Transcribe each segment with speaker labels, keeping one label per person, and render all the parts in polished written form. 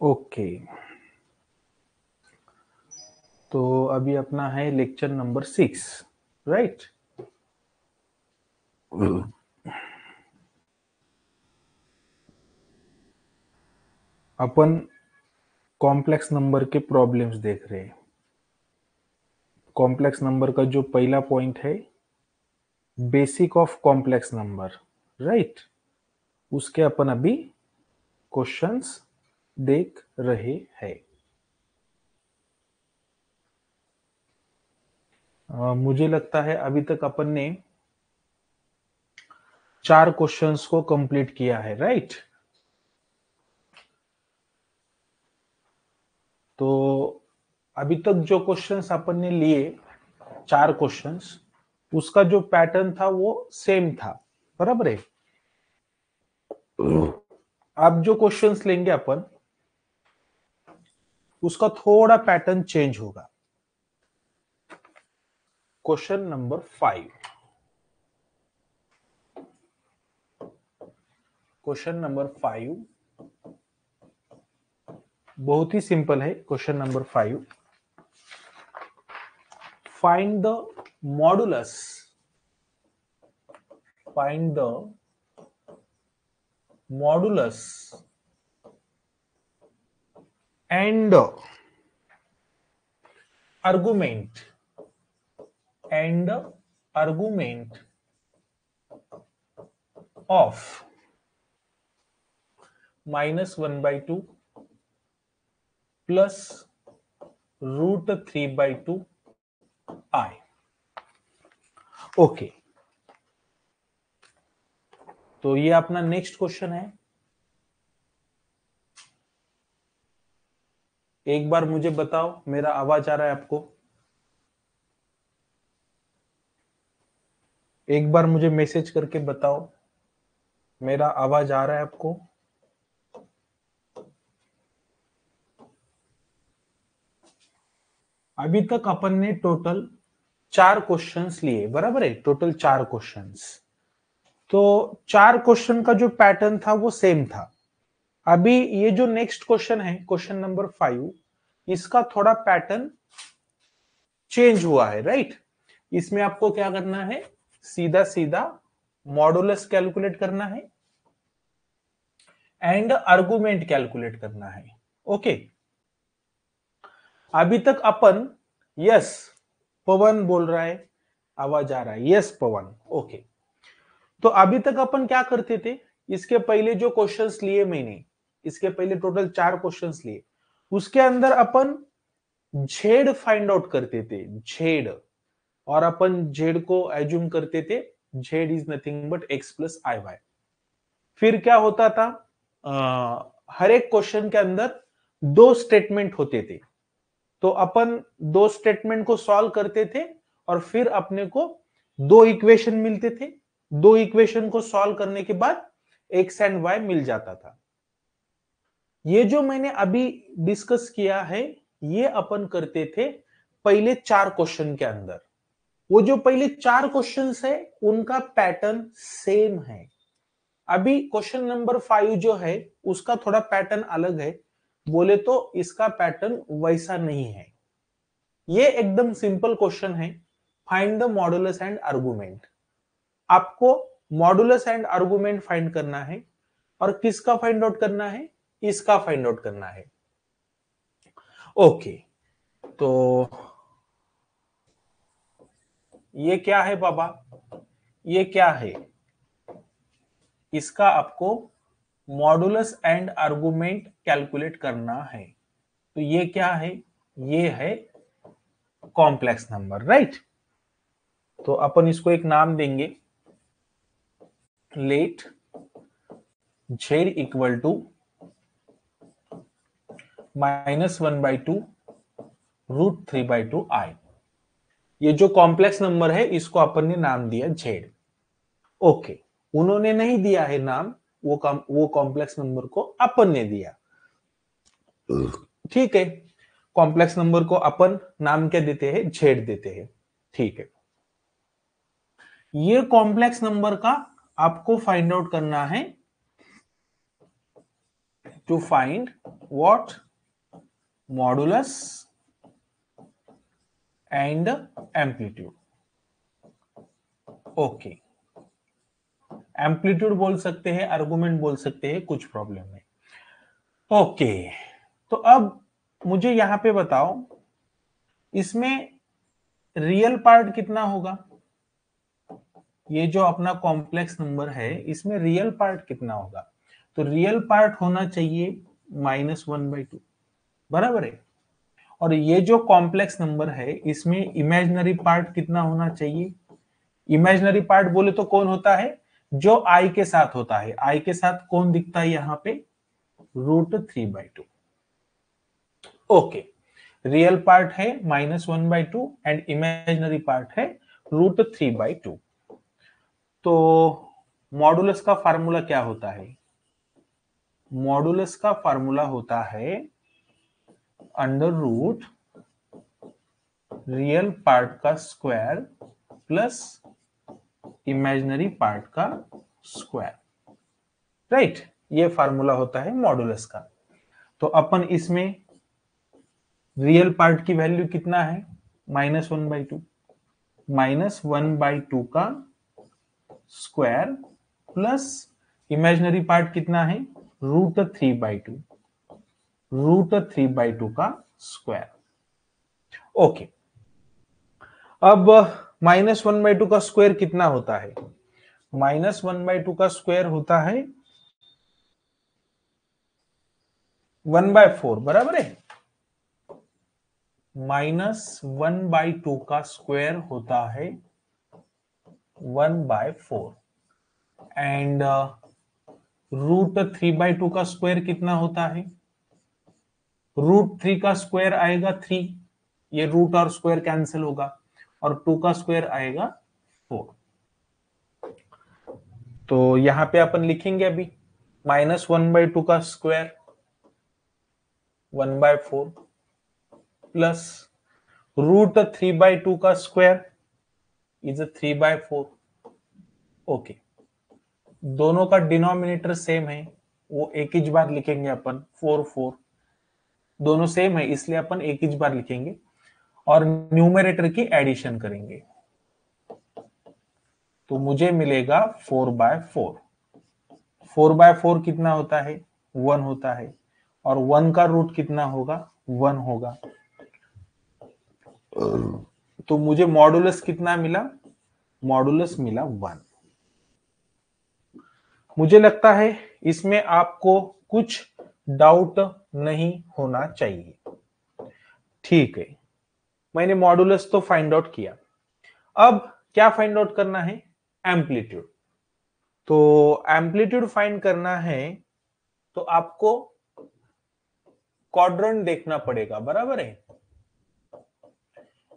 Speaker 1: Okay, तो अभी अपना है लेक्चर नंबर 6, राइट। अपन कॉम्प्लेक्स नंबर के प्रॉब्लम्स देख रहे हैं। कॉम्प्लेक्स नंबर का जो पहला पॉइंट है, basic of complex number, right, उसके अपन अभी क्वेश्चंस देख रहे हैं। मुझे लगता है अभी तक अपन ने 4 क्वेश्चंस को कंप्लीट किया है, राइट। तो अभी तक जो क्वेश्चंस अपन ने लिए, 4 क्वेश्चंस, उसका जो पैटर्न था वो सेम था, बराबर है। अब जो क्वेश्चंस लेंगे अपन, उसका थोड़ा पैटर्न चेंज होगा। क्वेश्चन नंबर 5, क्वेश्चन नंबर 5 बहुत ही सिंपल है। Question number 5, find the modulus, find the modulus and argument and argument of -1/2 plus √3/2 I। Okay, तो ये अपना नेक्स्ट क्वेश्चन है। एक बार मुझे बताओ, मेरा आवाज आ रहा है आपको? एक बार मुझे मैसेज करके बताओ, मेरा आवाज आ रहा है आपको? अभी तक अपन ने टोटल 4 क्वेश्चंस लिए, बराबर है, टोटल 4 क्वेश्चंस। तो 4 क्वेश्चन का जो पैटर्न था वो सेम था। अभी ये जो नेक्स्ट क्वेश्चन है, क्वेश्चन नंबर 5, इसका थोड़ा पैटर्न चेंज हुआ है, राइट। इसमें आपको क्या करना है, सीधा सीधा मॉडुलस कैलकुलेट करना है एंड आर्गुमेंट कैलकुलेट करना है। ओके, अभी तक अपन, यस पवन बोल रहा है, आवाज आ रहा है, यस पवन, ओके। तो अभी तक अपन क्या करते थे, इसके पहले जो क्वेश्चंस लिए मैंने, इसके पहले टोटल 4 क्वेश्चंस लिए, उसके अंदर अपन जेड फाइंड आउट करते थे, जेड, और अपन जेड को एज्यूम करते थे Z is nothing but X plus I Y. फिर क्या होता था, हर एक क्वेश्चन के अंदर 2 स्टेटमेंट होते थे, तो अपन 2 स्टेटमेंट को सॉल्व करते थे और फिर अपने को 2 इक्वेशन मिलते थे। 2 इक्वेशन को सॉल्व करने के बाद एक्स एंड वाई मिल जाता था। ये जो मैंने अभी डिस्कस किया है, ये अपन करते थे पहले 4 क्वेश्चन के अंदर। वो जो पहले 4 क्वेश्चंस है, उनका पैटर्न सेम है। अभी क्वेश्चन नंबर 5 जो है, उसका थोड़ा पैटर्न अलग है, बोले तो इसका पैटर्न वैसा नहीं है। ये एकदम सिंपल क्वेश्चन है, find the modulus and argument. आपको मॉडुलस एंड आर्गुमेंट फाइंड करना है, और किसका फाइंड आउट करना है, इसका फाइंड आउट करना है। ओके, तो ये क्या है बाबा, ये क्या है, इसका आपको मॉडुलस एंड आर्गुमेंट कैलकुलेट करना है। तो ये क्या है, ये है कॉम्प्लेक्स नंबर, राइट। तो अपन इसको एक नाम देंगे, let z equal to -1/2 √3/2 I। ये जो कॉम्प्लेक्स नंबर है, इसको अपन ने नाम दिया z। ओके, उन्होंने नहीं दिया है नाम, वो कॉम्प्लेक्स नंबर को अपन ने दिया, ठीक है। कॉम्प्लेक्स नंबर को अपन नाम क्या देते हैं, z देते हैं, ठीक है। ये कॉम्प्लेक्स नंबर का आपको फाइंड आउट करना है to find what? Modulus and amplitude. Okay, amplitude बोल सकते हैं, आर्गुमेंट बोल सकते हैं, कुछ प्रॉब्लम नहीं। ओके, तो अब मुझे यहां पे बताओ, इसमें रियल पार्ट कितना होगा? ये जो अपना कॉम्प्लेक्स नंबर है, इसमें रियल पार्ट कितना होगा? तो रियल पार्ट होना चाहिए -1/2, बराबर है। और ये जो कॉम्प्लेक्स नंबर है, इसमें इमेजिनरी पार्ट कितना होना चाहिए? इमेजिनरी पार्ट बोले तो कौन होता है? जो आई के साथ होता है। आई के साथ कौन दिखता है यहाँ पे? √3/2। ओके, रियल पार्ट है -1/2 एंड इमेजिनरी पार्ट है √3/2। तो मॉडुलस का फार्मूला क्या होता है? मॉडुलस का फार्मूला होता है अंडर रूट रियल पार्ट का स्क्वायर प्लस इमेजिनरी पार्ट का स्क्वायर, राइट? ये फार्मूला होता है मॉडुलस का। तो अपन इसमें रियल पार्ट की वैल्यू कितना है? -1/2, -1/2 का स्क्वायर प्लस इमेजिनरी पार्ट कितना है? √3/2, √3/2 का स्क्वायर। ओके, अब -1/2 का स्क्वायर कितना होता है? -1/2 का स्क्वायर होता है 1/4, बराबर है। -1/2 का स्क्वायर होता है 1/4 एंड √3/2 का स्क्वायर कितना होता है? √3 का स्क्वायर आएगा 3, ये रूट और स्क्वायर कैंसिल होगा, और 2 का स्क्वायर आएगा 4। तो यहां पे अपन लिखेंगे अभी -1/2 का स्क्वायर 1/4 प्लस √3/2 का स्क्वायर इज 3/4। ओके, दोनों का डिनोमिनेटर सेम है, वो एक ही बार लिखेंगे अपन 4 दोनों सेम है, इसलिए अपन एक ही बार लिखेंगे और न्यूमरेटर की एडिशन करेंगे। तो मुझे मिलेगा 4/4। 4/4 कितना होता है? 1 होता है, और 1 का रूट कितना होगा? 1 होगा। तो मुझे मॉडुलस कितना मिला? मॉडुलस मिला 1। मुझे लगता है इसमें आपको कुछ डाउट नहीं होना चाहिए, ठीक है। मैंने मॉडुलस तो फाइंड आउट किया, अब क्या फाइंड आउट करना है? एम्पलीट्यूड। तो एम्पलीट्यूड फाइंड करना है तो आपको क्वाड्रेंट देखना पड़ेगा, बराबर है।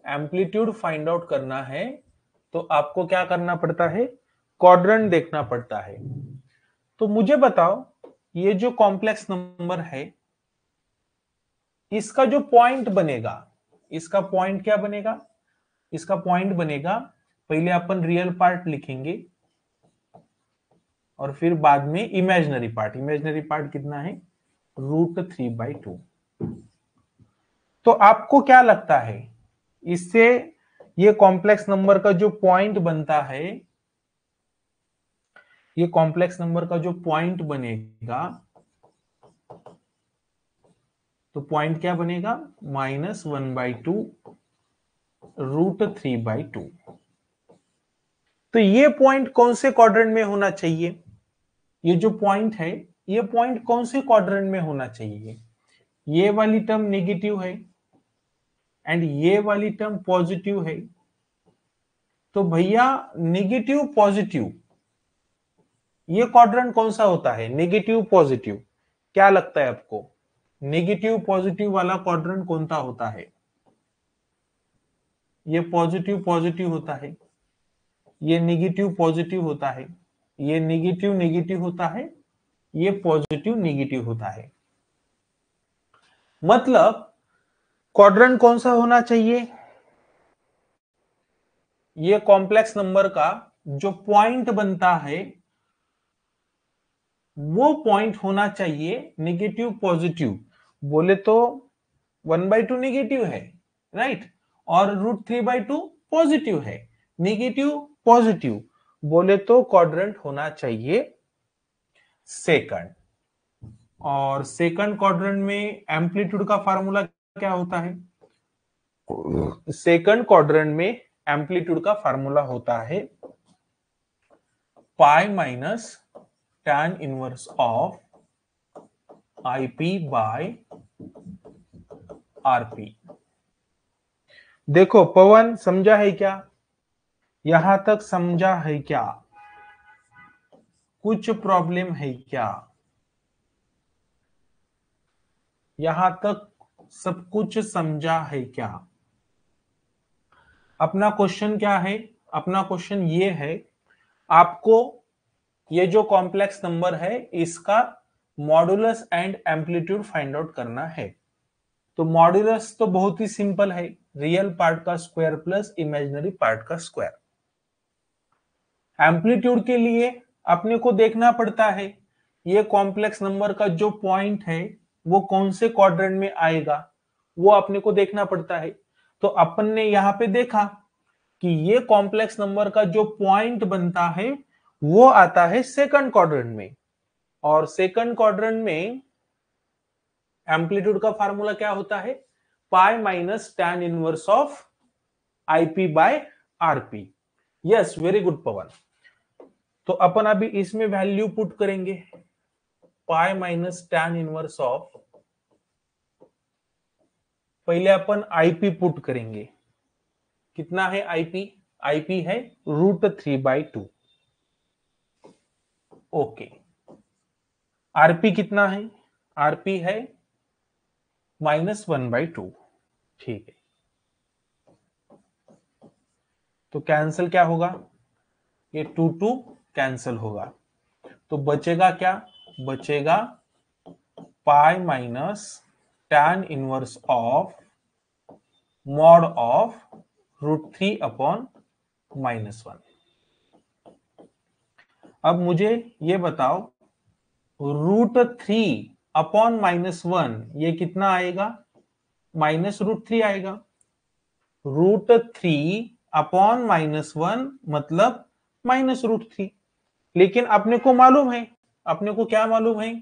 Speaker 1: एम्पलीट्यूड फाइंड आउट करना है तो आपको क्या करना पड़ता है? क्वाड्रेंट देखना पड़ता है। तो मुझे बताओ, ये जो कॉम्प्लेक्स नंबर है, इसका जो पॉइंट बनेगा, इसका पॉइंट क्या बनेगा? इसका पॉइंट बनेगा, पहले अपन रियल पार्ट लिखेंगे और फिर बाद में इमेजिनरी पार्ट। इमेजिनरी पार्ट कितना है? √3/2। तो आपको क्या लगता है, इससे ये कॉम्प्लेक्स नंबर का जो पॉइंट बनता है, ये कॉम्प्लेक्स नंबर का जो पॉइंट बनेगा, तो पॉइंट क्या बनेगा? -1/2 √3/2। तो ये पॉइंट कौन से क्वाड्रेंट में होना चाहिए? ये जो पॉइंट है, ये पॉइंट कौन से क्वाड्रेंट में होना चाहिए? ये वाली टर्म नेगेटिव है एंड ये वाली टर्म पॉजिटिव है। तो भैया नेगेटिव पॉजिटिव, ये क्वाड्रेंट कौन सा होता है? Negative positive. क्या लगता है आपको, नेगेटिव पॉजिटिव वाला क्वाड्रेंट कौन सा होता है? ये पॉजिटिव पॉजिटिव होता है, ये नेगेटिव पॉजिटिव होता है, ये नेगेटिव नेगेटिव होता है, ये पॉजिटिव नेगेटिव होता है। मतलब क्वाड्रेंट कौन सा होना चाहिए? ये कॉम्प्लेक्स नंबर का जो पॉइंट बनता है, वो पॉइंट होना चाहिए नेगेटिव पॉजिटिव। बोले तो 1/2 नेगेटिव है, राइट, और √3/2 पॉजिटिव है। नेगेटिव पॉजिटिव बोले तो क्वाड्रेंट होना चाहिए सेकंड। और सेकंड क्वाड्रेंट में एम्पलीट्यूड का फार्मूला क्या होता है? सेकंड क्वाड्रेंट में एम्पलीट्यूड का फार्मूला होता है pi minus tan inverse of IP by RP। देखो पवन, समझा है क्या? यहां तक समझा है क्या? कुछ प्रॉब्लम है क्या? यहां तक सब कुछ समझा है क्या? अपना क्वेश्चन क्या है? अपना क्वेश्चन ये है, आपको ये जो कॉम्प्लेक्स नंबर है इसका modulus and amplitude find out करना है। तो मॉडुलस तो बहुत ही सिंपल है, रियल पार्ट का स्क्वायर प्लस इमेजिनरी पार्ट का स्क्वायर। एम्पलीट्यूड के लिए अपने को देखना पड़ता है ये कॉम्प्लेक्स नंबर का जो पॉइंट है वो कौन से क्वाड्रेंट में आएगा, वो अपने को देखना पड़ता है। तो अपन ने यहां पे देखा कि ये कॉम्प्लेक्स नंबर का जो पॉइंट बनता है वो आता है सेकंड क्वाड्रेंट में। और सेकंड क्वाड्रेंट में एम्पलीट्यूड का फार्मूला क्या होता है? Pi minus tan inverse of IP by RP। Yes, very good Pawan. तो अपन अभी इसमें वैल्यू पुट करेंगे, pi minus tan inverse of, पहले अपन IP पुट करेंगे। कितना है IP? IP है √3/2। ओके। RP कितना है? RP है -1/2। ठीक है, तो कैंसिल क्या होगा? ये 2 कैंसिल होगा, तो बचेगा क्या? बचेगा पाई minus tan inverse of mod of √3/-1। अब मुझे ये बताओ, √3/-1 ये कितना आएगा? -√3 आएगा। √3/-1 मतलब -√3। लेकिन अपने को मालूम है, अपने को क्या मालूम है?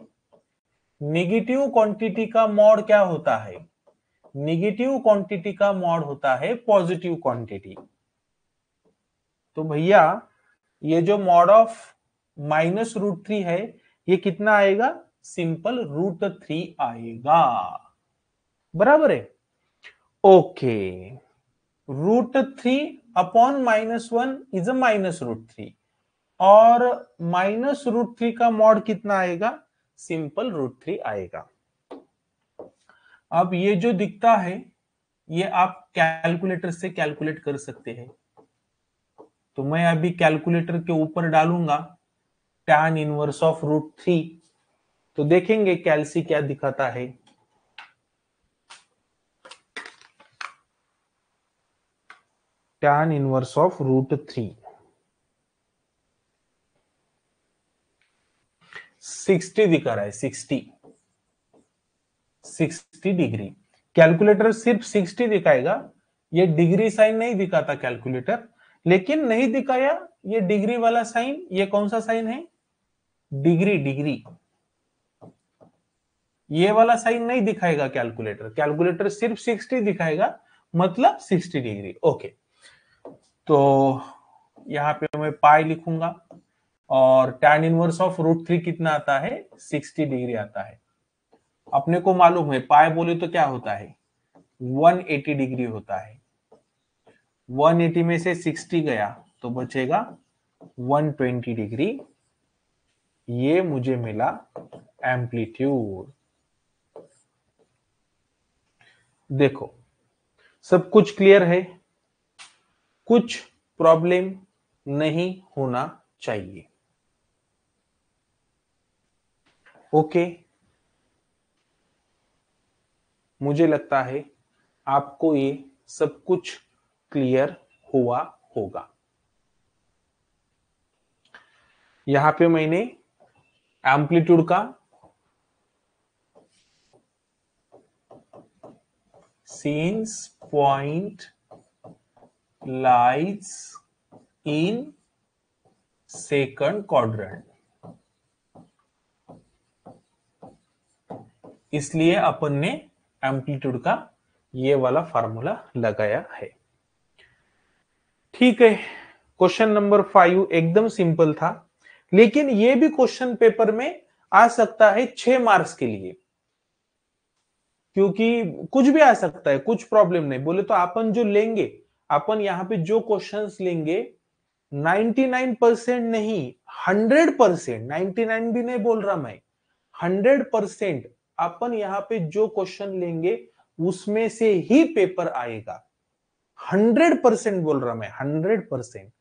Speaker 1: नेगेटिव क्वांटिटी का मॉड क्या होता है? नेगेटिव क्वांटिटी का मॉड होता है पॉजिटिव क्वांटिटी। तो भैया ये जो मॉड ऑफ -√3 है ये कितना आएगा? सिंपल √3 आएगा। बराबर है? ओके। √3/-1 इज अ -√3 और -√3 का मॉड कितना आएगा? सिंपल √3 आएगा। अब ये जो दिखता है ये आप कैलकुलेटर से कैलकुलेट कर सकते हैं। तो मैं अभी कैलकुलेटर के ऊपर डालूंगा tan इनवर्स ऑफ √3, तो देखेंगे कैलसी क्या दिखाता है। tan इनवर्स ऑफ √3 60 दिखा रहा है, 60 डिग्री। कैलकुलेटर सिर्फ 60 दिखाएगा, ये डिग्री साइन नहीं दिखाता कैलकुलेटर। लेकिन नहीं दिखाया ये डिग्री वाला साइन, ये कौन सा साइन है? Degree, degree. ये वाला साइन नहीं दिखाएगा कैलकुलेटर, कैलकुलेटर सिर्फ 60 दिखाएगा, मतलब 60 डिग्री। ओके, तो यहां पे मैं पाई लिखूंगा और tan इनवर्स ऑफ √3 कितना आता है? 60 डिग्री आता है। अपने को मालूम है पाई बोले तो क्या होता है? 180 डिग्री होता है। 180 में से 60 गया तो बचेगा 120 डिग्री। ये मुझे मिला एम्पलीट्यूड। देखो सब कुछ क्लियर है, कुछ प्रॉब्लम नहीं होना चाहिए। ओके, मुझे लगता है आपको ये सब कुछ क्लियर हुआ होगा। यहां पे मैंने एम्पलीट्यूड का since point lies in second quadrant, इसलिए अपन ने एम्पलीट्यूड का ये वाला फार्मूला लगाया है। ठीक है, क्वेश्चन नंबर 5 एकदम सिंपल था, लेकिन ये भी क्वेश्चन पेपर में आ सकता है 6 मार्क्स के लिए, क्योंकि कुछ भी आ सकता है, कुछ प्रॉब्लम नहीं। बोले तो अपन जो लेंगे, अपन यहाँ पे जो क्वेश्चंस लेंगे 99% नहीं 100%, 99 भी नहीं बोल रहा मैं, 100% अपन यहाँ पे जो क्वेश्चन लेंगे उसमें से ही पेपर आएगा। 100% बोल रहा मैं, 100%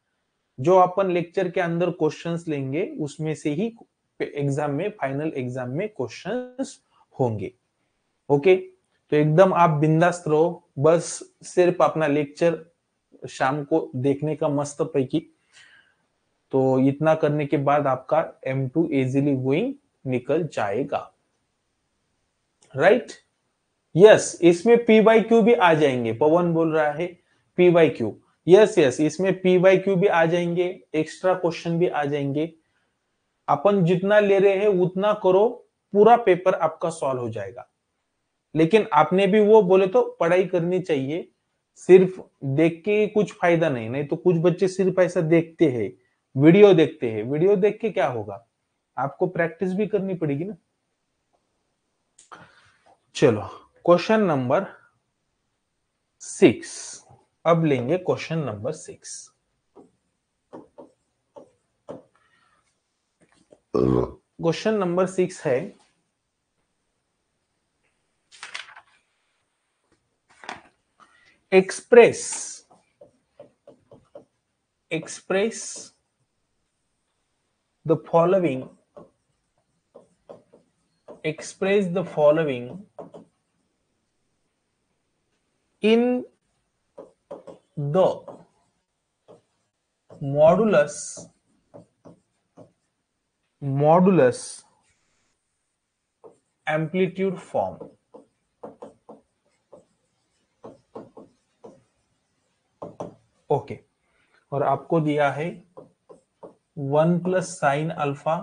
Speaker 1: जो अपन लेक्चर के अंदर क्वेश्चंस लेंगे उसमें से ही एग्जाम में, फाइनल एग्जाम में क्वेश्चंस होंगे। ओके, तो एकदम आप बिंदास रहो, बस सिर्फ अपना लेक्चर शाम को देखने का मस्त पैकी। तो इतना करने के बाद आपका M2 इजीली गोइंग निकल जाएगा, राइट? यस, इसमें P/Q भी आ जाएंगे। पवन बोल रहा है P/Q, यस यस, इसमें P/Q भी आ जाएंगे, एक्स्ट्रा क्वेश्चन भी आ जाएंगे। अपन जितना ले रहे हैं उतना करो, पूरा पेपर आपका सॉल्व हो जाएगा। लेकिन आपने भी वो बोले तो पढ़ाई करनी चाहिए, सिर्फ देख के कुछ फायदा नहीं। नहीं तो कुछ बच्चे सिर्फ ऐसा देखते हैं, वीडियो देखते हैं, वीडियो देख के क्या होगा, आपको प्रैक्टिस भी करनी पड़ेगी ना। चलो, क्वेश्चन नंबर 6, अब लेंगे क्वेश्चन नंबर 6। क्वेश्चन नंबर 6 है, express the following in the modulus amplitude form। Okay, और आपको दिया है 1 प्लस साइन अल्फा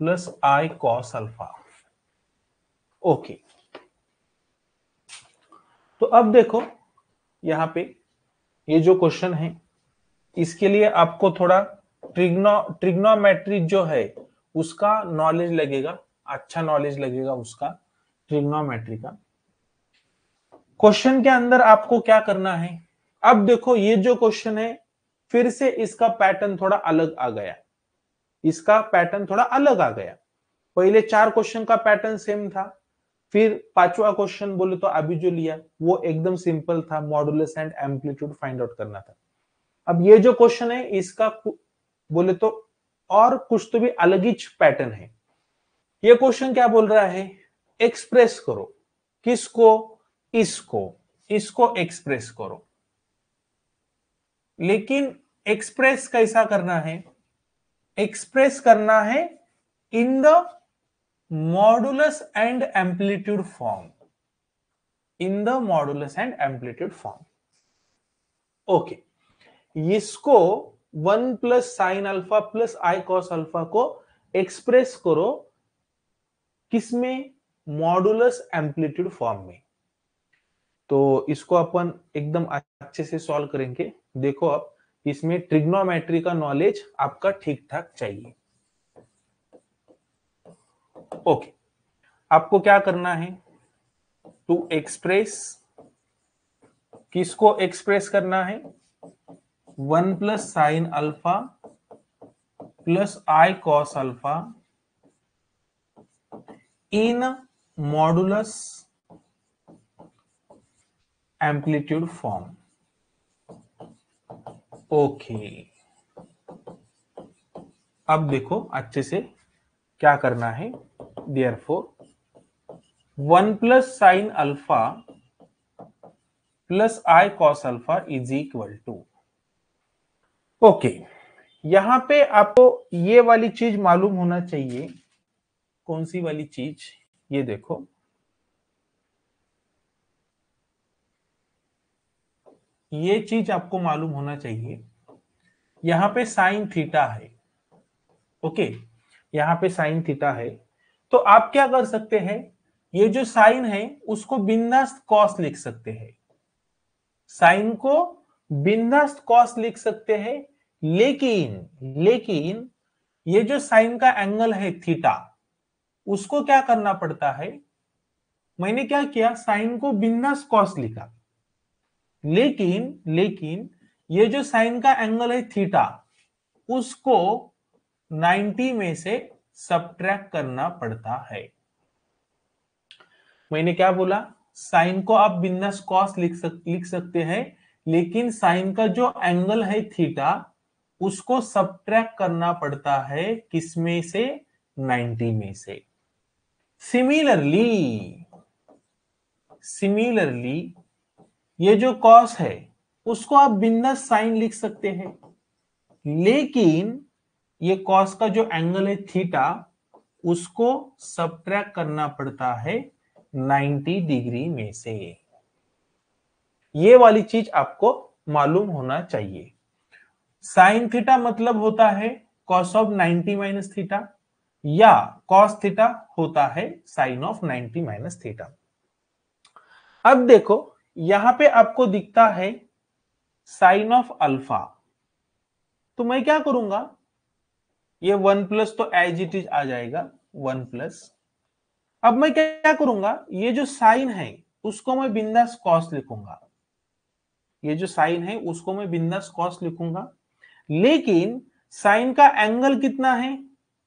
Speaker 1: प्लस आई कॉस अल्फा। ओके, तो अब देखो यहां पे ये जो क्वेश्चन है, इसके लिए आपको थोड़ा ट्रिग्नोमेट्री जो है उसका नॉलेज लगेगा, अच्छा नॉलेज लगेगा उसका, ट्रिग्नोमेट्री का। क्वेश्चन के अंदर आपको क्या करना है, अब देखो ये जो क्वेश्चन है, फिर से इसका पैटर्न थोड़ा अलग आ गया, इसका पैटर्न थोड़ा अलग आ गया। पहले 4 क्वेश्चन का पैटर्न सेम था, फिर 5वां क्वेश्चन बोले तो अभी जो लिया वो एकदम सिंपल था, modulus and amplitude find out करना था। अब ये जो क्वेश्चन है इसका बोले तो और कुछ तो भी अलग ही पैटर्न है। ये क्वेश्चन क्या बोल रहा है, एक्सप्रेस करो, किसको, इसको एक्सप्रेस करो। लेकिन एक्सप्रेस कैसा करना है, एक्सप्रेस करना है in the modulus and amplitude form, in the modulus and amplitude form. Okay, इसको 1 प्लस साइन अल्फा प्लस आई कॉस अल्फा को एक्सप्रेस करो किसमें, मॉडुलस एम्पलीट्यूड फॉर्म में। तो इसको अपन एकदम अच्छे से सॉल्व करेंगे। देखो अब इसमें ट्रिग्नोमेट्री का नॉलेज आपका ठीक ठाक चाहिए। ओके, आपको क्या करना है, टू एक्सप्रेस, किसको एक्सप्रेस करना है, 1 plus sine alpha plus I cos alpha in modulus amplitude form. Okay, अब देखो अच्छे से क्या करना है, therefore 1 plus sine alpha plus I cos alpha is equal to, okay, यहां पे आपको ये वाली चीज मालूम होना चाहिए। कौन सी वाली चीज? ये देखो, ये चीज आपको मालूम होना चाहिए। यहां पे साइन थीटा है, ओके, यहां पे साइन थीटा है। तो आप क्या कर सकते हैं, ये जो साइन है उसको बिंदास कॉस लिख सकते हैं, साइन को बिंदास कॉस लिख सकते हैं। लेकिन ये जो साइन का एंगल है थीटा, उसको क्या करना पड़ता है? मैंने क्या किया, साइन को बिंदास कॉस लिखा, लेकिन ये जो साइन का एंगल है थीटा, उसको 90 में से सब्ट्रैक्ट करना पड़ता है। मैंने क्या बोला, साइन को आप बिंदास कॉस लिख सकते हैं, लेकिन साइन का जो एंगल है थीटा, उसको सब्ट्रैक्ट करना पड़ता है किसमें से? 90 में से। सिमिलरली ये जो कॉस है उसको आप बिंदास साइन लिख सकते हैं, लेकिन ये कॉस का जो एंगल है थीटा, उसको सब्ट्रैक्ट करना पड़ता है 90 डिग्री में से। ये वाली चीज आपको मालूम होना चाहिए। साइन थीटा मतलब होता है कॉस ऑफ 90 माइनस थीटा, या कॉस थीटा होता है साइन ऑफ 90 माइनस थीटा। अब देखो, यहां पे आपको दिखता है साइन ऑफ अल्फा, तो मैं क्या करूंगा, ये 1 प्लस तो एज इट इज आ जाएगा 1 प्लस। अब मैं क्या करूंगा, ये जो साइन है उसको मैं बिंदास कॉस लिखूंगा, ये जो साइन है उसको मैं बिंदास कॉस लिखूंगा, लेकिन साइन का एंगल कितना है?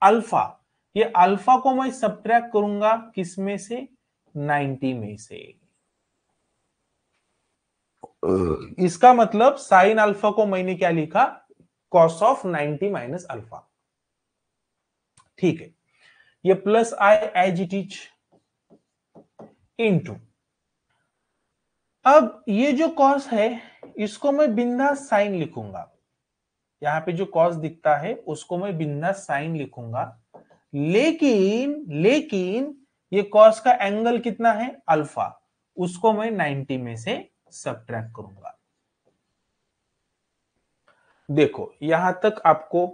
Speaker 1: अल्फा। ये अल्फा को मैं सब्ट्रैक्ट करूंगा किसमें से? 90 में से। इसका मतलब साइन अल्फा को मैंने क्या लिखा? Cos of 90 minus alpha. ठीक है, ये plus I as it is into, अब ये जो कॉस है इसको मैं बिंदास साइन लिखूंगा, यहां पे जो कॉस दिखता है उसको मैं बिंदास साइन लिखूंगा, लेकिन ये कॉस का एंगल कितना है? अल्फा, उसको मैं 90 में से सब्ट्रैक्ट करूंगा। देखो यहां तक आपको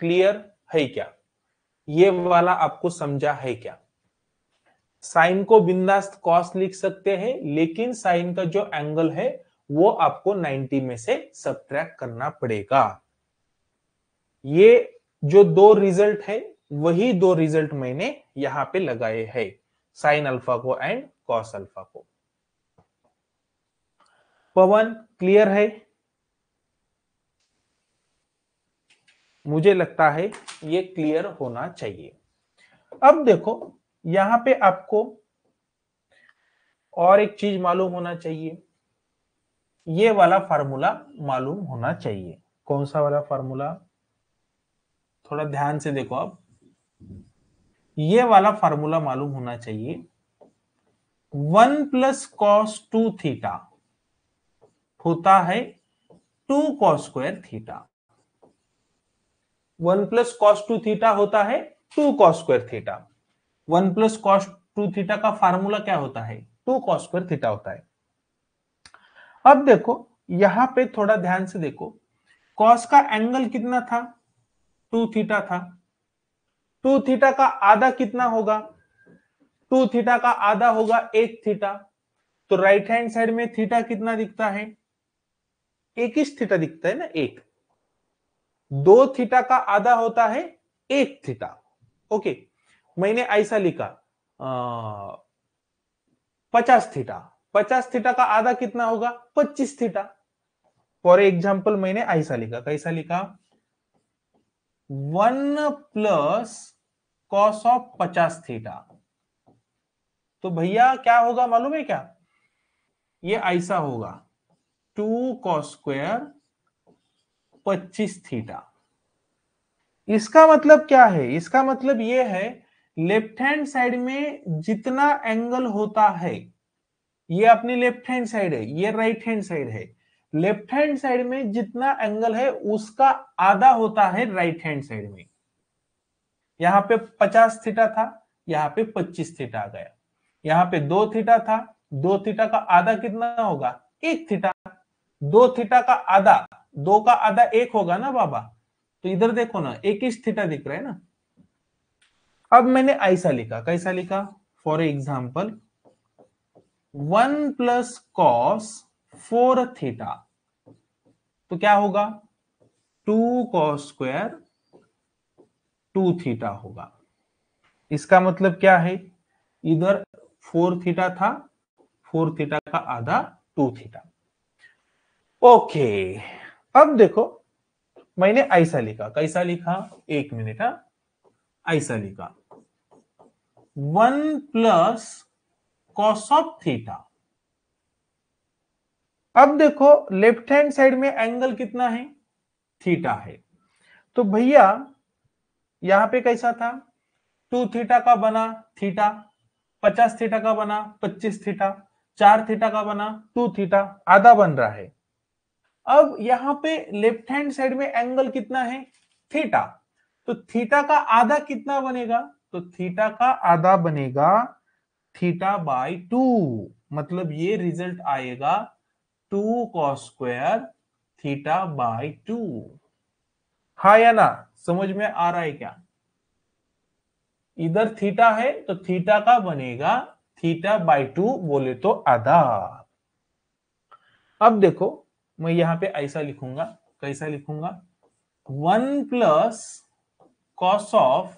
Speaker 1: क्लियर है क्या? ये वाला आपको समझा है क्या? साइन को बिंदास कॉस लिख सकते हैं, लेकिन साइन का जो एंगल है वो आपको 90 में से सब्ट्रैक्ट करना पड़ेगा। ये जो दो रिजल्ट है, वही दो रिजल्ट मैंने यहां पे लगाए हैं, साइन अल्फा को एंड कॉस अल्फा को। पवन क्लियर है? मुझे लगता है ये क्लियर होना चाहिए। अब देखो, यहां पे आपको और एक चीज मालूम होना चाहिए, ये वाला फार्मूला मालूम होना चाहिए। कौन सा वाला फार्मूला? थोड़ा ध्यान से देखो आप, ये वाला फार्मूला मालूम होना चाहिए। 1 प्लस कॉस 2 थीटा होता है 2 cos square theta. 1 plus cos 2 theta होता है 2 cos square theta. 1 plus cos 2 theta का फार्मूला क्या होता है? 2 कॉस स्क्वायर थीटा होता है। अब देखो, यहां पे थोड़ा ध्यान से देखो, कॉस का एंगल कितना था? 2 थीटा था। 2 थीटा का आधा कितना होगा? 2 थीटा का आधा होगा 1 थीटा। तो राइट हैंड साइड में थीटा कितना दिखता है? 21 थीटा दिखता है ना, 1। 2 थीटा का आधा होता है 1 थीटा। ओके, मैंने ऐसा लिखा 50 थीटा। 50 थीटा का आधा कितना होगा? 25 थीटा। फॉर एग्जाम्पल मैंने ऐसा लिखा, कैसा लिखा? 1 प्लस कॉस ऑफ 50 थीटा। तो भैया क्या होगा मालूम है क्या? ये ऐसा होगा 2 कॉस स्क्वायर 25 थीटा। इसका मतलब क्या है? इसका मतलब ये है, लेफ्ट हैंड साइड में जितना एंगल होता है, ये अपनी लेफ्ट हैंड साइड है, ये राइट हैंड साइड है, लेफ्ट हैंड साइड में जितना एंगल है उसका आधा होता है राइट हैंड साइड में। यहां पे 50 थीटा था, यहां पे 25 थीटा आ गया। यहां पे 2 थीटा था, 2 थीटा का आधा कितना होगा? 1 थीटा। 2 थीटा का आधा, 2 का आधा 1 होगा ना बाबा। तो इधर देखो ना, 21 थीटा दिख रहा है ना। अब मैंने ऐसा लिखा, कैसा लिखा? For example 1 plus cos 4 theta, तो क्या होगा? 2 कॉस स्क्वायर 2 थीटा होगा। इसका मतलब क्या है? इधर 4 थीटा था, 4 थीटा का आधा 2 थीटा। ओके, अब देखो मैंने ऐसा लिखा, कैसा लिखा? 1 मिनट। ऐसा लिखा 1 प्लस कॉस ऑफ थीटा। अब देखो लेफ्ट हैंड साइड में एंगल कितना है? थीटा है। तो भैया यहां पे कैसा था? 2 थीटा का बना थीटा, 50 थीटा का बना 25 थीटा, 4 थीटा का बना 2 थीटा, आधा बन रहा है। अब यहां पे लेफ्ट हैंड साइड में एंगल कितना है? थीटा। तो थीटा का आधा कितना बनेगा? तो थीटा का आधा बनेगा थीटा बाई 2। मतलब ये रिजल्ट आएगा 2 कॉस स्क्वायर थीटा बाई 2। हाँ या ना? समझ में आ रहा है क्या? इधर थीटा है तो थीटा का बनेगा थीटा बाई 2 बोले तो आधा। अब देखो मैं यहां पे ऐसा लिखूंगा, कैसा लिखूंगा? 1 plus cos of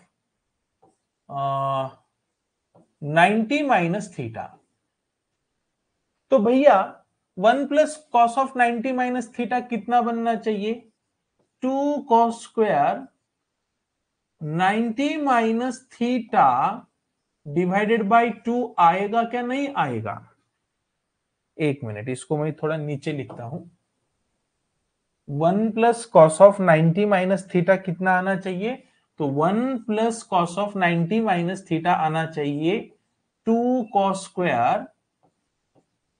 Speaker 1: 90 minus theta. तो भैया 1 plus cos of 90 minus theta कितना बनना चाहिए? 2 cos square 90 minus theta divided by 2 आएगा क्या? नहीं आएगा। 1 मिनट, इसको मैं थोड़ा नीचे लिखता हूं। 1 plus cos of 90 minus theta कितना आना चाहिए? तो 1 plus cos of 90 minus theta आना चाहिए 2 cos square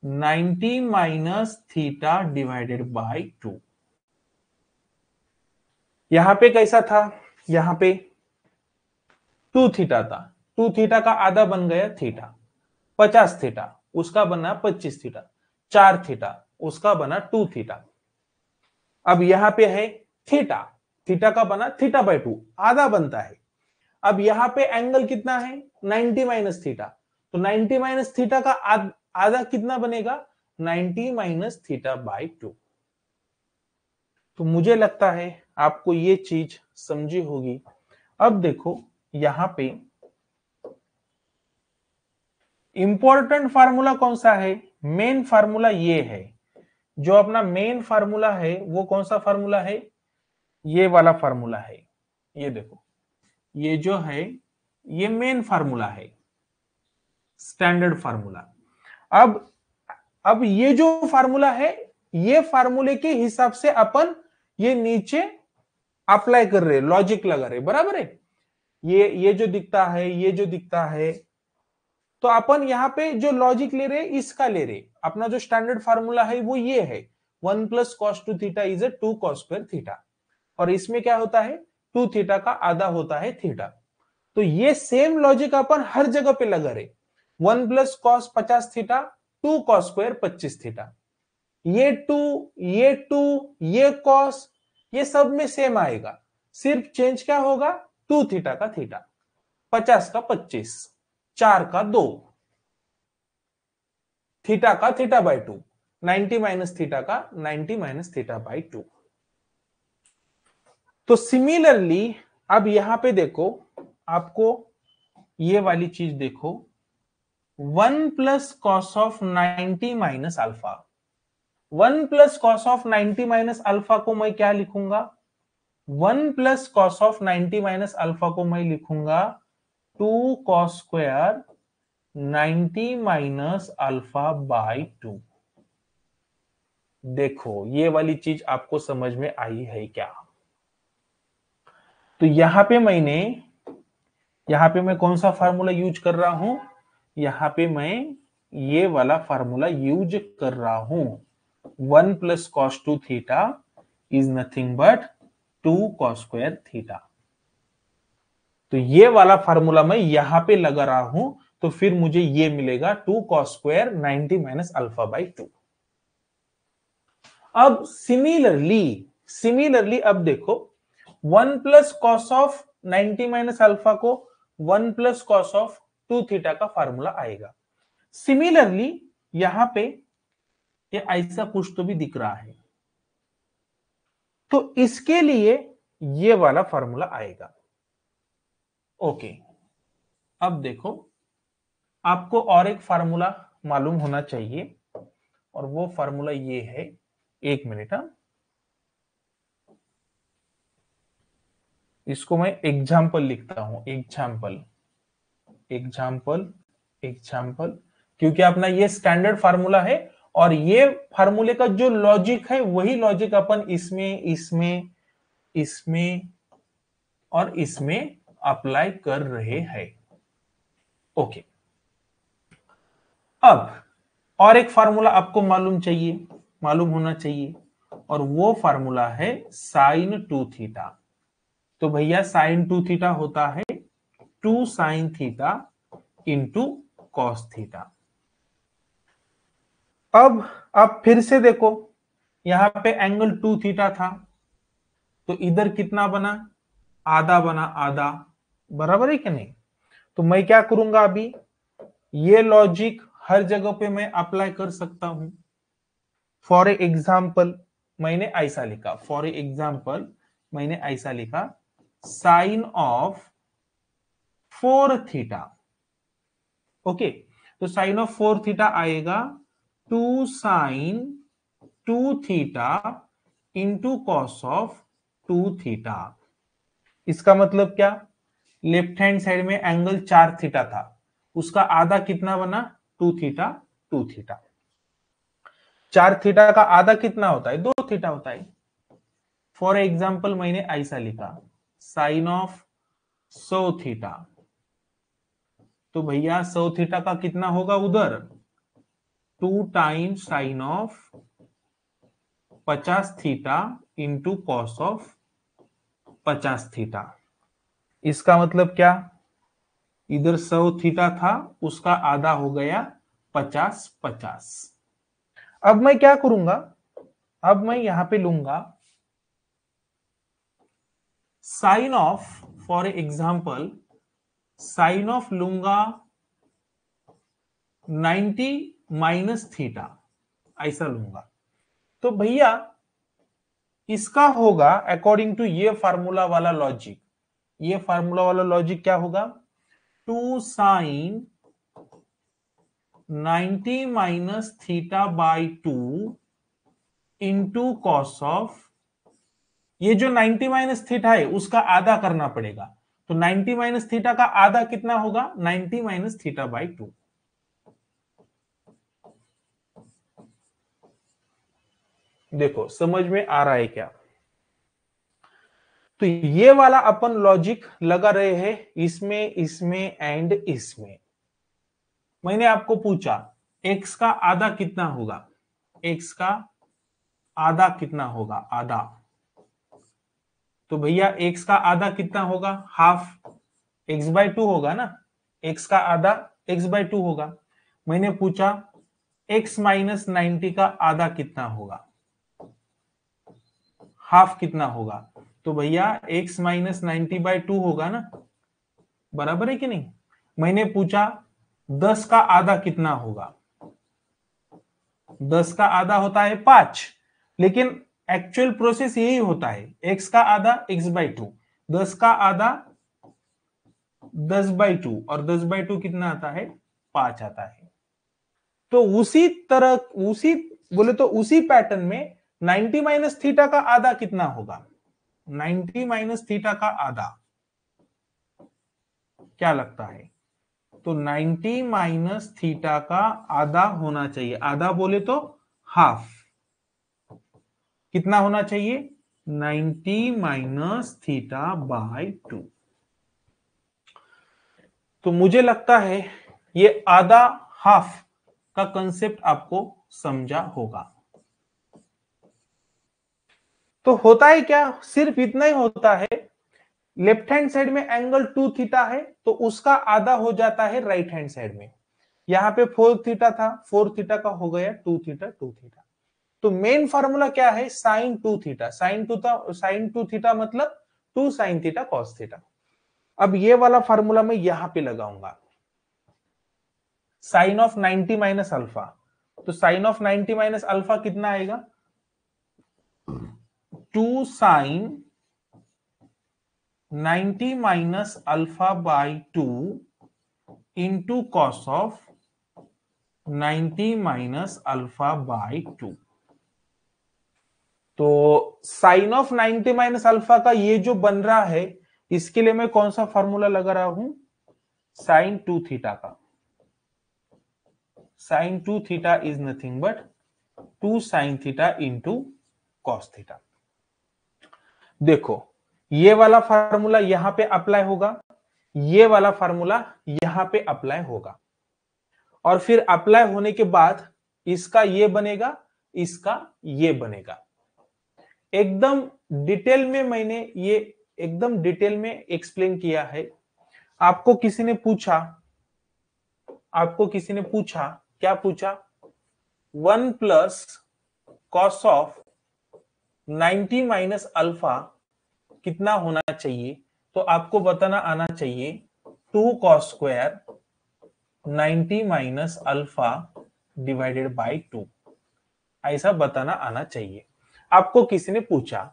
Speaker 1: 90 minus theta divided by 2। यहां पे कैसा था? यहां पे 2 थीटा था, 2 थीटा का आधा बन गया थीटा। 50 थीटा उसका बना 25 थीटा, 4 थीटा उसका बना 2 थीटा। अब यहां पे है थीटा, थीटा का बना थीटा बाई 2, आधा बनता है। अब यहां पे एंगल कितना है? 90 माइनस थीटा। तो 90 माइनस थीटा का आधा कितना बनेगा? 90 माइनस थीटा बाई 2। तो मुझे लगता है आपको ये चीज समझी होगी। अब देखो यहां पे इंपॉर्टेंट फार्मूला कौन सा है? मेन फार्मूला ये है। जो अपना मेन फार्मूला है वो कौन सा फार्मूला है? ये वाला फार्मूला है। ये देखो, ये जो है ये मेन फार्मूला है, स्टैंडर्ड फार्मूला। अब अब ये जो फार्मूला है, ये फार्मूले के हिसाब से अपन ये नीचे अप्लाई कर रहे, लॉजिक लगा रहे, बराबर है। ये जो दिखता है, ये जो दिखता है, तो अपन यहां पे जो लॉजिक ले रहे इसका ले रहे। अपना जो स्टैंडर्ड फार्मूला है वो ये है, 1 plus cos 2 theta is a 2 cos square theta. और इसमें क्या होता है? 2 थीटा का आधा होता है थीटा। तो ये सेम लॉजिक अपन हर जगह पे लगा रहे। 1 plus cos 50 theta 2 cos square 25 theta. ये 2, ये 2, ये कॉस, ये सब में सेम आएगा। सिर्फ चेंज क्या होगा? 2 थीटा का थीटा, 50 का 25, 4 का 2, थीटा का थीटा बाई 2, 90 माइनस थीटा का 90 माइनस थीटा बाई 2। तो सिमिलरली अब यहां पे देखो, आपको ये वाली चीज देखो, 1 plus cos of 90 minus alpha. 1 plus cos of 90 minus alpha को मैं क्या लिखूंगा? 1 plus cos of 90 minus alpha को मैं लिखूंगा 2 cos square 90 minus alpha by 2। देखो ये वाली चीज आपको समझ में आई है क्या? तो यहां पे मैं कौन सा फार्मूला यूज कर रहा हूं? यहां पे मैं ये वाला फार्मूला यूज कर रहा हूं। 1 plus cos 2 theta is nothing but 2 cos square theta. तो ये वाला फार्मूला मैं यहां पे लगा रहा हूं, तो फिर मुझे ये मिलेगा 2 cos square 90 minus alpha by 2। अब सिमिलरली अब देखो 1 plus cos of 90 minus alpha को 1 प्लस कॉस ऑफ 2 थीटा का फार्मूला आएगा। सिमिलरली यहां पे ये ऐसा कुछ तो भी दिख रहा है, तो इसके लिए ये वाला फार्मूला आएगा। ओके, अब देखो आपको और एक फार्मूला मालूम होना चाहिए, और वो फार्मूला ये है, एक मिनट, इसको मैं एग्जाम्पल लिखता हूं, एग्जाम्पल एग्जाम्पल एग्जाम्पल, क्योंकि अपना ये स्टैंडर्ड फार्मूला है, और ये फार्मूले का जो लॉजिक है वही लॉजिक अपन इसमें इसमें इसमें और इसमें अप्लाई कर रहे हैं। ओके, अब और एक फार्मूला आपको मालूम होना चाहिए, और वो फार्मूला है साइन 2 थीटा। तो भैया साइन 2 थीटा होता है 2 sine theta into cos theta. अब आप फिर से देखो, यहां पे एंगल 2 थीटा था, तो इधर कितना बना, आधा बना, आधा, बराबर है कि नहीं। तो मैं क्या करूंगा, अभी ये लॉजिक हर जगह पे मैं अप्लाई कर सकता हूं। फॉर एग्जाम्पल मैंने ऐसा लिखा, साइन ऑफ 4 थीटा। ओके, तो साइन ऑफ 4 थीटा आएगा 2 sine 2 theta into cos of 2 theta. इसका मतलब क्या, लेफ्ट हैंड साइड में एंगल 4 थीटा था, उसका आधा कितना बना, 2 थीटा, 2 थीटा। 4 थीटा का आधा कितना होता है, 2 थीटा होता है। फॉर एग्जाम्पल मैंने ऐसा लिखा साइन ऑफ 100 थीटा, तो भैया 100 थीटा का कितना होगा उधर, 2 times sign of 50 theta into cos of 50 theta. इसका मतलब क्या, इधर 100 थीटा था, उसका आधा हो गया 50 50। अब मैं क्या करूंगा, अब मैं यहां पे लूंगा sine of, for example sine of लूंगा 90 माइनस थीटा, ऐसा लूंगा। तो भैया इसका होगा अकॉर्डिंग टू ये फार्मूला वाला लॉजिक, ये फार्मूला वाला लॉजिक क्या होगा, 2 sine 90 minus theta by 2 into cos of, ये जो 90 माइनस थीटा है उसका आधा करना पड़ेगा, तो 90 माइनस थीटा का आधा कितना होगा, 90 माइनस थीटा बाई 2। देखो समझ में आ रहा है क्या। तो ये वाला अपन लॉजिक लगा रहे हैं इसमें इसमें एंड इसमें। मैंने आपको पूछा x का आधा कितना होगा, x का आधा कितना होगा, आधा, तो भैया x का आधा कितना होगा, हाफ, x बाय 2 होगा ना, x का आधा x बाय 2 होगा। मैंने पूछा x माइनस 90 का आधा कितना होगा, हाफ कितना होगा, तो भैया x माइनस 90 बाय 2 होगा ना, बराबर है कि नहीं। मैंने पूछा 10 का आधा कितना होगा, 10 का आधा होता है 5, लेकिन एक्चुअल प्रोसेस यही होता है, x का आधा x बाई 2, 10 का आधा 10 बाई 2, और 10 बाई 2 कितना आता है, 5 आता है। तो उसी तरह उसी पैटर्न में 90 माइनस थीटा का आधा कितना होगा, 90 माइनस थीटा का आधा क्या लगता है, तो 90 माइनस थीटा का आधा होना चाहिए, आधा बोले तो हाफ, कितना होना चाहिए, 90 माइनस थीटा बाय 2। तो मुझे लगता है ये आधा हाफ का कंसेप्ट आपको समझा होगा। तो होता है क्या, सिर्फ इतना ही होता है, लेफ्ट हैंड साइड में एंगल 2 थीटा है तो उसका आधा हो जाता है राइट हैंड साइड में। यहाँ पे 4 थीटा था, 4 थीटा का हो गया 2 थीटा 2 थीटा। तो मेन फार्मूला क्या है, साइन 2 थीटा, साइन 2 थीटा मतलब 2 साइन थीटा कॉस थीटा। अब ये वाला फार्मूला मैं यहां पे लगाऊंगा, साइन ऑफ 90 माइनस अल्फा। तो साइन ऑफ 90 माइनस अल्फा कितना आएगा, 2 sine 90 minus alpha by 2 into cos of 90 minus alpha by 2। तो साइन ऑफ 90 माइनस अल्फा का ये जो बन रहा है, इसके लिए मैं कौन सा फॉर्मूला लगा रहा हूं, साइन 2 थीटा का। Sine 2 theta is nothing but 2 sine theta into cos theta. देखो ये वाला फार्मूला यहां पे अप्लाई होगा, ये वाला फार्मूला यहां पे अप्लाई होगा, और फिर अप्लाई होने के बाद इसका ये बनेगा, इसका ये बनेगा। एकदम डिटेल में मैंने ये एकदम डिटेल में एक्सप्लेन किया है। आपको किसी ने पूछा, क्या पूछा, 1 plus cos of 90 minus alpha कितना होना चाहिए, तो आपको बताना आना चाहिए 2 cos square 90 minus alpha divided by 2, ऐसा बताना आना चाहिए। आपको किसी ने पूछा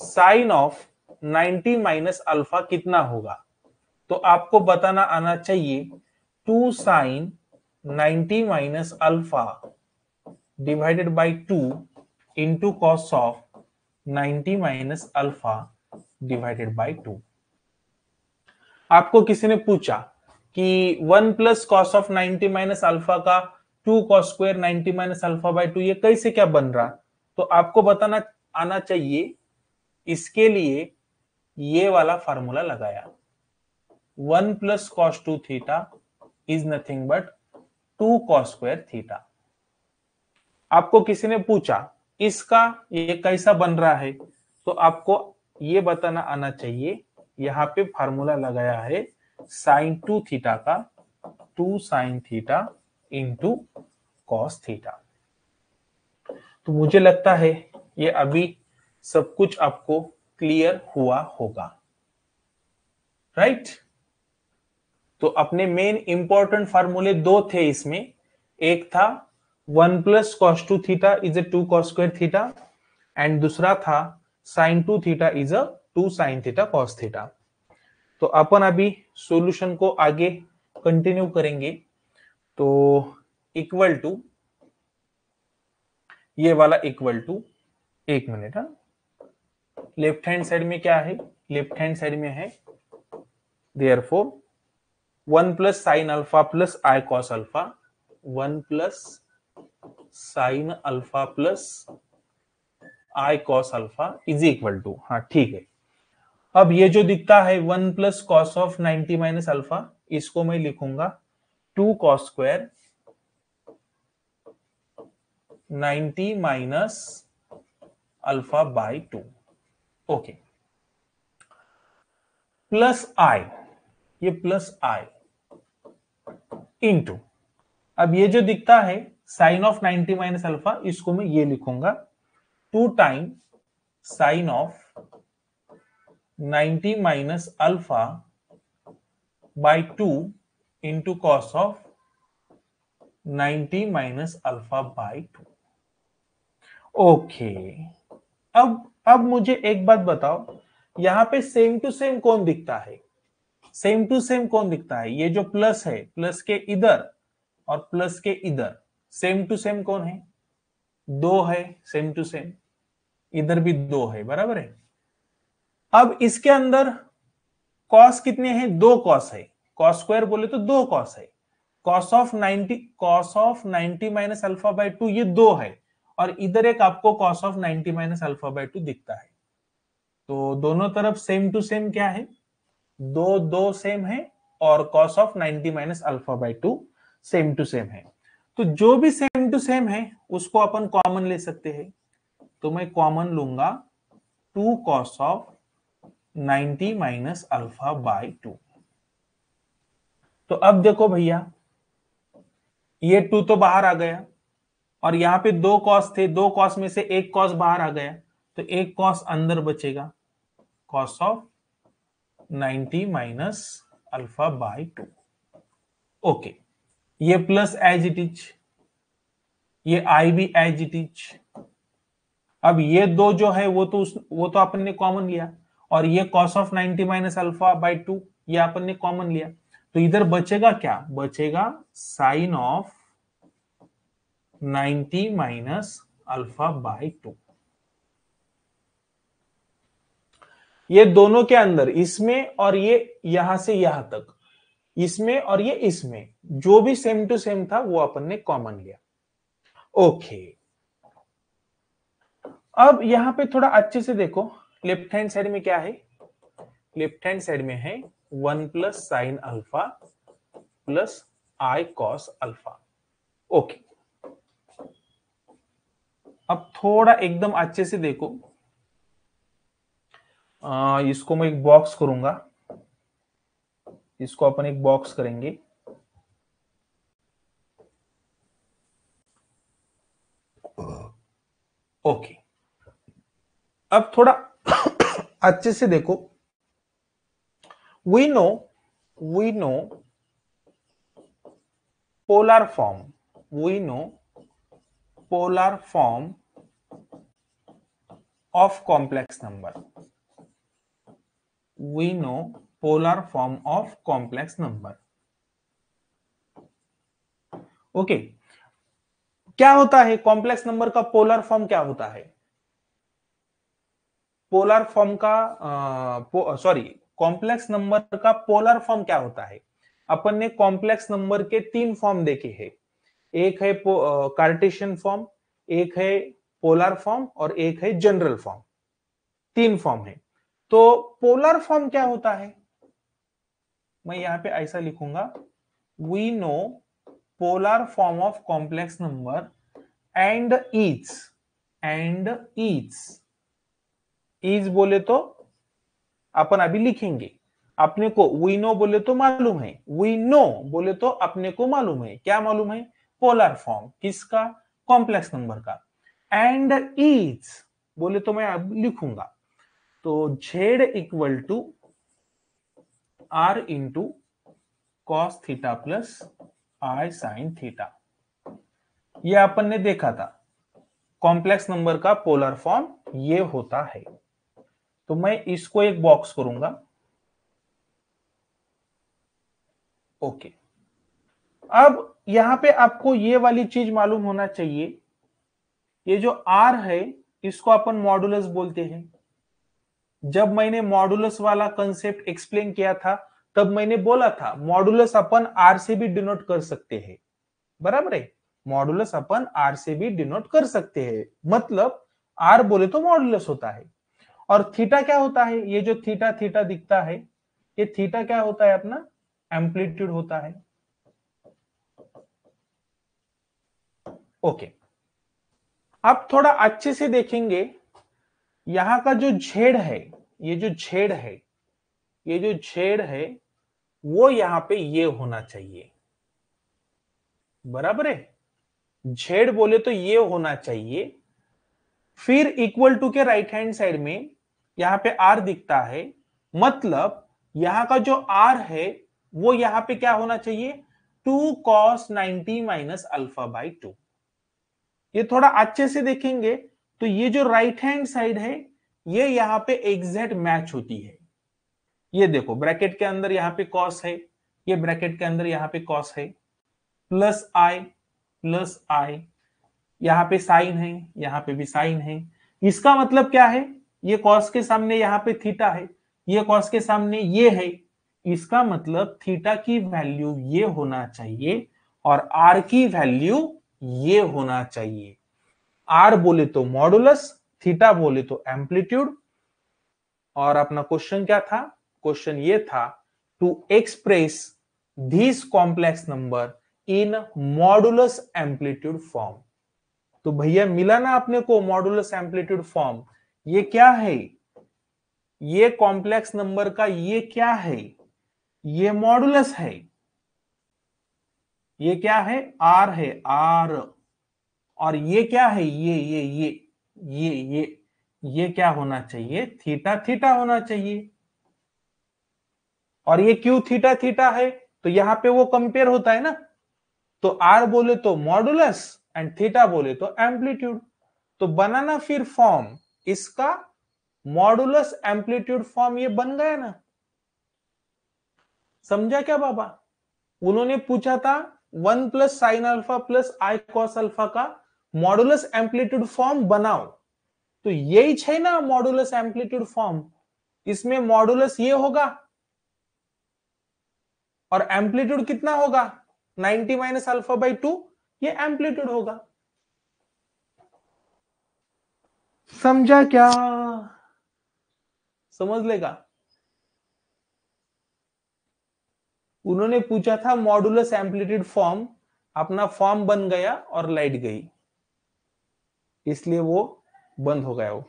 Speaker 1: साइन ऑफ 90 माइनस अल्फा कितना होगा, तो आपको बताना आना चाहिए 2 sine 90 minus alpha divided by 2 into cos of 90 minus alpha divided by 2। आपको किसी ने पूछा कि 1 plus cos of 90 minus alpha का 2 cos square 90 minus alpha by 2 ये कैसे क्या बन रहा, तो आपको बताना आना चाहिए, इसके लिए ये वाला फार्मूला लगाया, 1 plus cos 2 theta is nothing but 2 cos square theta. आपको किसी ने पूछा इसका ये कैसा बन रहा है, तो आपको ये बताना आना चाहिए, यहां पे फार्मूला लगाया है साइन 2 थीटा का 2 sine theta into cos theta. तो मुझे लगता है ये अभी सब कुछ आपको क्लियर हुआ होगा, राइट। तो अपने मेन इंपॉर्टेंट फार्मूले दो थे इसमें, एक था 1 plus cos 2 theta is a 2 cos square theta, and दूसरा था sine 2 theta is a 2 sine theta cos theta. तो अपन अभी सॉल्यूशन को आगे कंटिन्यू करेंगे। तो इक्वल टू ये वाला इक्वल टू, एक मिनट, लेफ्ट हैंड साइड में क्या है, लेफ्ट हैंड साइड में है therefore 1 plus sine alpha plus I cos alpha, 1 plus sine alpha plus I cos alpha is equal to, हाँ ठीक है। अब ये जो दिखता है 1 plus cos of 90 minus alpha, इसको मैं लिखूंगा 2 cos square 90 minus alpha by 2, okay, plus i, ये प्लस आई इंटू, अब ये जो दिखता है साइन ऑफ 90 माइनस अल्फा, इसको मैं ये लिखूंगा 2 time sine of 90 minus alpha by 2 into cos of 90 minus alpha by 2, okay. अब मुझे एक बात बताओ, यहां पे सेम टू सेम कौन दिखता है, सेम टू सेम कौन दिखता है, ये जो प्लस है, प्लस के इधर और प्लस के इधर सेम टू सेम कौन है, दो है सेम टू सेम, इधर भी दो है, बराबर है। अब इसके अंदर कॉस कितने हैं, दो कॉस है, कॉस स्क्वायर बोले तो दो कॉस है, cos of 90 minus alpha by 2 ये दो है, और इधर एक आपको cos of 90 minus alpha by 2 दिखता है। तो दोनों तरफ सेम टू सेम क्या है, दो दो सेम है, और cos of 90 minus alpha by 2 same to same है। तो जो भी सेम टू सेम है उसको अपन कॉमन ले सकते हैं, तो मैं कॉमन लूंगा 2 cos of 90 minus alpha by 2। तो अब देखो भैया, ये 2 तो बाहर आ गया और यहां पे 2 कॉस थे, 2 कॉस में से एक कॉस बाहर आ गया, तो एक कॉस अंदर बचेगा, cos of 90 minus alpha by 2। Okay, ये प्लस एज इट इज, ये आई भी एज इट इज। अब ये दो जो है वो तो अपन ने कॉमन लिया, और ये cos of 90 minus alpha by 2 ये अपन ने कॉमन लिया, तो इधर बचेगा क्या, बचेगा sine of 90 minus alpha by 2। ये दोनों के अंदर, इसमें और ये यहां से यहां तक, इसमें और ये इसमें, जो भी सेम टू सेम था वो अपन ने कॉमन लिया। ओके, अब यहां पे थोड़ा अच्छे से देखो, लेफ्ट हैंड साइड में क्या है, लेफ्ट हैंड साइड में है 1 प्लस साइन अल्फा प्लस आई कॉस अल्फा। ओके, अब थोड़ा एकदम अच्छे से देखो, इसको मैं एक बॉक्स करूंगा, इसको अपन एक बॉक्स करेंगे। ओके, अब थोड़ा अच्छे से देखो, we know polar form, we know polar form of complex number, we know polar form of complex number। Okay, क्या होता है कॉम्प्लेक्स नंबर का पोलर फॉर्म, क्या होता है पोलर फॉर्म का, सॉरी, कॉम्प्लेक्स नंबर का पोलर फॉर्म क्या होता है। अपन ने कॉम्प्लेक्स नंबर के 3 फॉर्म देखे हैं, एक है कार्टेशियन फॉर्म, एक है पोलर फॉर्म और एक है जनरल फॉर्म, 3 फॉर्म है। तो पोलर फॉर्म क्या होता है, मैं यहां पे ऐसा लिखूंगा, we know polar form of complex number and is बोले तो अपन अभी लिखेंगे, अपने को वी नो बोले तो मालूम है, वी नो बोले तो अपने को मालूम है, क्या मालूम है, पोलर फॉर्म किसका, कॉम्प्लेक्स नंबर का। एंड इज बोले तो मैं अब लिखूंगा, तो z equal to r into cos theta plus I sine theta, ये अपन ने देखा था कॉम्प्लेक्स नंबर का पोलर फॉर्म ये होता है। तो मैं इसको एक बॉक्स करूंगा। ओके, अब यहां पे आपको ये वाली चीज मालूम होना चाहिए, ये जो r है इसको अपन मॉडुलस बोलते हैं। जब मैंने मॉडुलस वाला कंसेप्ट एक्सप्लेन किया था तब मैंने बोला था मॉडुलस अपन r से भी डिनोट कर सकते हैं, बराबर है, मॉडुलस अपन r से भी डिनोट कर सकते हैं, मतलब r बोले तो मॉडुलस होता है। और थीटा क्या होता है, ये जो थीटा थीटा दिखता है, ये थीटा क्या होता है, अपना एम्पलीट्यूड होता है। ओके, अब थोड़ा अच्छे से देखेंगे, यहां का जो झेड है, ये जो झेड है, ये जो झेड है वो यहां पे ये होना चाहिए, बराबर है, झेड बोले तो ये होना चाहिए। फिर इक्वल टू के राइट हैंड साइड में यहां पे आर दिखता है, मतलब यहां का जो आर है वो यहां पे क्या होना चाहिए, 2 cos 90 माइनस अल्फा बाई 2। ये थोड़ा अच्छे से देखेंगे तो ये जो राइट हैंड साइड है ये यहां पे एग्जैक्ट मैच होती है। ये देखो ब्रैकेट के अंदर यहां पे कॉस है, ये ब्रैकेट के अंदर यहां पे कॉस है, प्लस आई, यहां पे साइन है, यहां पे भी साइन है। इसका मतलब क्या है, ये कॉस के सामने यहां पे थीटा है, ये कॉस के सामने ये है, इसका मतलब थीटा की वैल्यू ये होना चाहिए और आर की वैल्यू ये होना चाहिए। आर बोले तो मॉडुलस, थीटा बोले तो एम्पलीट्यूड। और अपना क्वेश्चन क्या था, क्वेश्चन ये था to express this complex number in modulus amplitude form. तो भैया मिला ना अपने को मॉडुलस एम्पलीट्यूड फॉर्म, ये क्या है, ये कॉम्प्लेक्स नंबर का ये क्या है, ये मॉडुलस है। ये क्या है, आर है, आर। और ये क्या है, ये क्या होना चाहिए, थीटा थीटा होना चाहिए। और ये क्यों थीटा थीटा है, तो यहां पे वो कंपेयर होता है ना, तो आर बोले तो मॉडुलस एंड थीटा बोले तो एम्पलीट्यूड। तो बनाना फिर फॉर्म इसका मॉडुलस एम्पलीट्यूड फॉर्म, ये बन गया ना। समझा क्या बाबा? उन्होंने पूछा था 1 + sin α + i cos अल्फा का मॉडुलस एम्पलीट्यूड फॉर्म बनाओ, तो यही है ना मॉडुलस एम्पलीट्यूड फॉर्म। इसमें मॉडुलस ये होगा और एम्पलीट्यूड कितना होगा, 90 - α/2, ये एम्पलीट्यूड होगा। समझा क्या? समझ लेगा। उन्होंने पूछा था मॉडुलस एम्पलीट्यूड फॉर्म, अपना फॉर्म बन गया और लाइट गई, इसलिए वो बंद हो गया। वो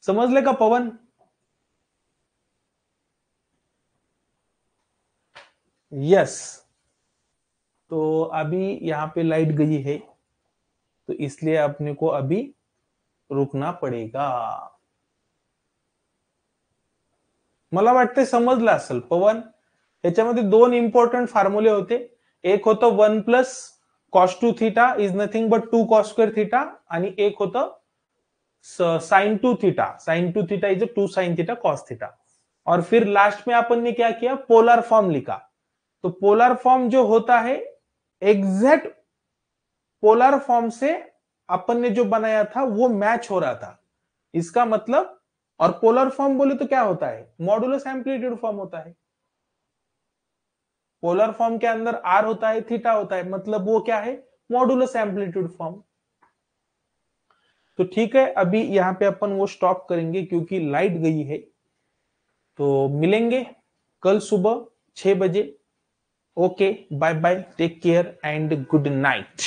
Speaker 1: समझ लेगा पवन? यस। तो अभी यहां पे लाइट गई है, तो इसलिए अपने को अभी रुकना पडेगा। मला वाटते समजलं असेल पवन। याच्यामध्ये दोन इंपॉर्टंट फॉर्म्युले होते, एक होतं 1 + cos2 theta is nothing but 2 cos2 theta, आणि एक होतं sin2 theta, sin2 theta is 2 sin theta cos theta. और फिर लास्ट में अपन ने क्या किया, पोलर फॉर्म लिखा। तो पोलर फॉर्म जो होता है, एग्जैक्ट पोलर फॉर्म से अपन ने जो बनाया था वो मैच हो रहा था, इसका मतलब। और पोलर फॉर्म बोले तो क्या होता है, मॉडुलस एम्पलीट्यूड फॉर्म होता है। पोलर फॉर्म के अंदर आर होता है, थीटा होता है, मतलब वो क्या है, मॉडुलस एम्पलीट्यूड फॉर्म। तो ठीक है, अभी यहां पे अपन वो स्टॉप करेंगे क्योंकि लाइट गई है। तो मिलेंगे कल सुबह 6 बजे। Okay, bye bye, take care and good night.